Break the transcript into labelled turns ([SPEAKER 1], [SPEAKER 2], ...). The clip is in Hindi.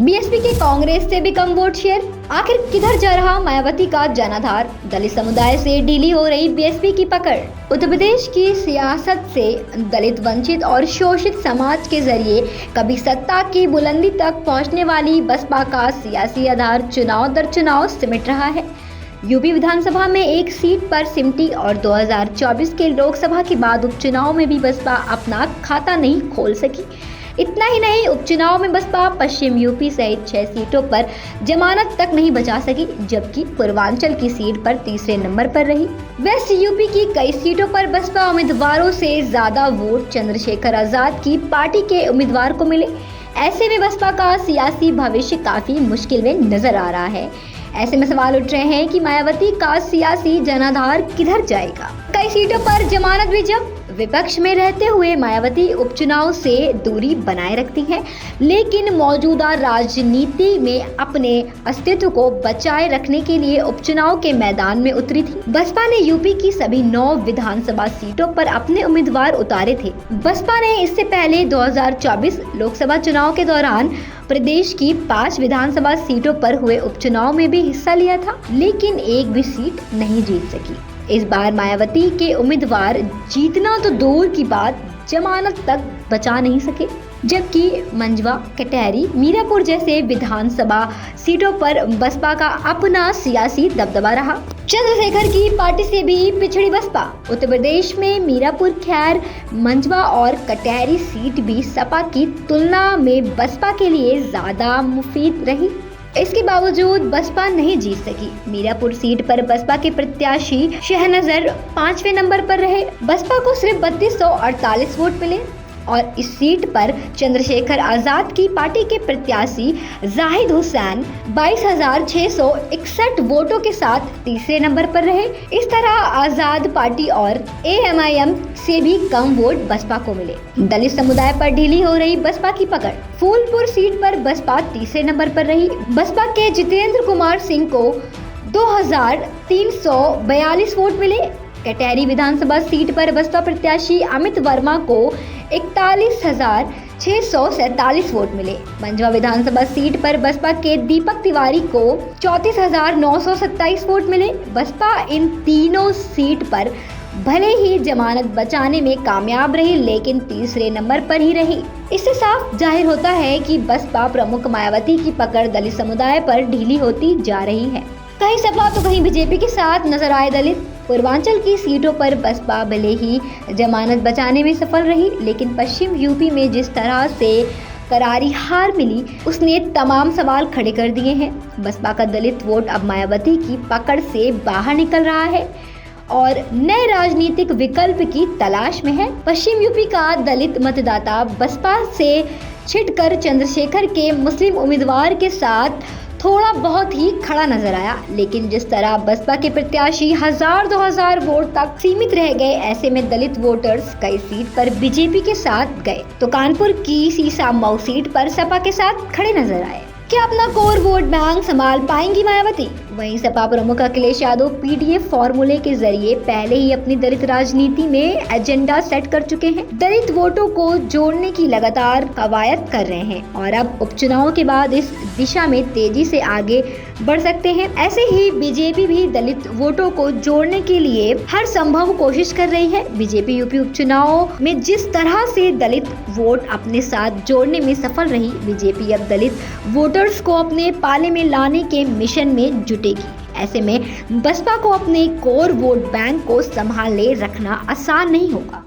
[SPEAKER 1] बीएसपी के कांग्रेस से भी कम वोट शेयर। आखिर किधर जा रहा मायावती का जनाधार? दलित समुदाय से ढीली हो रही बीएसपी की पकड़। उत्तर प्रदेश की सियासत से दलित, वंचित और शोषित समाज के जरिए कभी सत्ता की बुलंदी तक पहुंचने वाली बसपा का सियासी आधार चुनाव दर चुनाव सिमट रहा है। यूपी विधानसभा में एक सीट पर सिमटी और 2024 के लोकसभा के बाद उपचुनाव में भी बसपा अपना खाता नहीं खोल सकी। इतना ही नहीं, उपचुनाव में बसपा पश्चिम यूपी सहित 6 सीटों पर जमानत तक नहीं बचा सकी, जबकि पूर्वांचल की सीट पर तीसरे नंबर पर रही। वेस्ट यूपी की कई सीटों पर बसपा उम्मीदवारों से ज्यादा वोट चंद्रशेखर आजाद की पार्टी के उम्मीदवार को मिले। ऐसे में बसपा का सियासी भविष्य काफी मुश्किल में नजर आ रहा है। ऐसे में सवाल उठ रहे हैं कि मायावती का सियासी जनाधार किधर जाएगा। कई सीटों पर जमानत भी जब विपक्ष में रहते हुए मायावती उपचुनाव से दूरी बनाए रखती है, लेकिन मौजूदा राजनीति में अपने अस्तित्व को बचाए रखने के लिए उपचुनाव के मैदान में उतरी थी। बसपा ने यूपी की सभी 9 विधानसभा सीटों पर अपने उम्मीदवार उतारे थे। बसपा ने इससे पहले 2024 लोकसभा चुनाव के दौरान प्रदेश की 5 विधानसभा सीटों पर हुए उपचुनाव में भी हिस्सा लिया था, लेकिन एक भी सीट नहीं जीत सकी। इस बार मायावती के उम्मीदवार जीतना तो दूर की बात, जमानत तक बचा नहीं सके, जबकि मंझवा, कटहरी, मीरापुर जैसे विधानसभा सीटों पर बसपा का अपना सियासी दबदबा रहा। चंद्रशेखर की पार्टी से भी पिछड़ी बसपा। उत्तर प्रदेश में मीरापुर, खैर, मंझवा और कटहरी सीट भी सपा की तुलना में बसपा के लिए ज्यादा मुफीद रही। इसके बावजूद बसपा नहीं जीत सकी। मीरापुर सीट पर बसपा के प्रत्याशी शहनजर 5वें नंबर पर रहे। बसपा को सिर्फ 3248 वोट मिले और इस सीट पर चंद्रशेखर आजाद की पार्टी के प्रत्याशी जाहिद हुसैन 22,661 वोटों के साथ तीसरे नंबर पर रहे। इस तरह आजाद पार्टी और एएमआईएम से भी कम वोट बसपा को मिले। दलित समुदाय पर ढीली हो रही बसपा की पकड़। फूलपुर सीट पर बसपा तीसरे नंबर पर रही। बसपा के जितेंद्र कुमार सिंह को 2342 वोट मिले। कटहरी विधानसभा सीट पर बसपा प्रत्याशी अमित वर्मा को 41,647 वोट मिले। मंझवा विधानसभा सीट पर बसपा के दीपक तिवारी को 34,927 वोट मिले। बसपा इन तीनों सीट पर भले ही जमानत बचाने में कामयाब रही, लेकिन तीसरे नंबर पर ही रही। इससे साफ जाहिर होता है कि बसपा प्रमुख मायावती की पकड़ दलित समुदाय पर ढीली होती जा रही है। कहीं सपा तो कहीं बीजेपी के साथ नजर आए दलित। पूर्वांचल की सीटों पर बसपा भले ही जमानत बचाने में सफल रही, लेकिन पश्चिम यूपी में जिस तरह से करारी हार मिली, उसने तमाम सवाल खड़े कर दिए हैं। बसपा का दलित वोट अब मायावती की पकड़ से बाहर निकल रहा है और नए राजनीतिक विकल्प की तलाश में है। पश्चिम यूपी का दलित मतदाता बसपा से छिटकर चंद्रशेखर के मुस्लिम उम्मीदवार के साथ थोड़ा बहुत ही खड़ा नजर आया, लेकिन जिस तरह बसपा के प्रत्याशी 1000-2000 वोट तक सीमित रह गए, ऐसे में दलित वोटर्स कई सीट पर बीजेपी के साथ गए तो कानपुर की सीसामऊ सीट पर सपा के साथ खड़े नजर आए। क्या अपना कोर वोट बैंक संभाल पाएंगी मायावती? वहीं सपा प्रमुख अखिलेश यादव पीडीएफ फॉर्मूले के जरिए पहले ही अपनी दलित राजनीति में एजेंडा सेट कर चुके हैं। दलित वोटों को जोड़ने की लगातार कवायद कर रहे हैं और अब उपचुनाव के बाद इस दिशा में तेजी से आगे बढ़ सकते हैं। ऐसे ही बीजेपी भी दलित वोटों को जोड़ने के लिए हर संभव कोशिश कर रही है। बीजेपी यूपी उपचुनाव में जिस तरह से दलित वोट अपने साथ जोड़ने में सफल रही, बीजेपी अब दलित वोटर्स को अपने पाले में लाने के मिशन में जुटेगी। ऐसे में बसपा को अपने कोर वोट बैंक को संभाले रखना आसान नहीं होगा।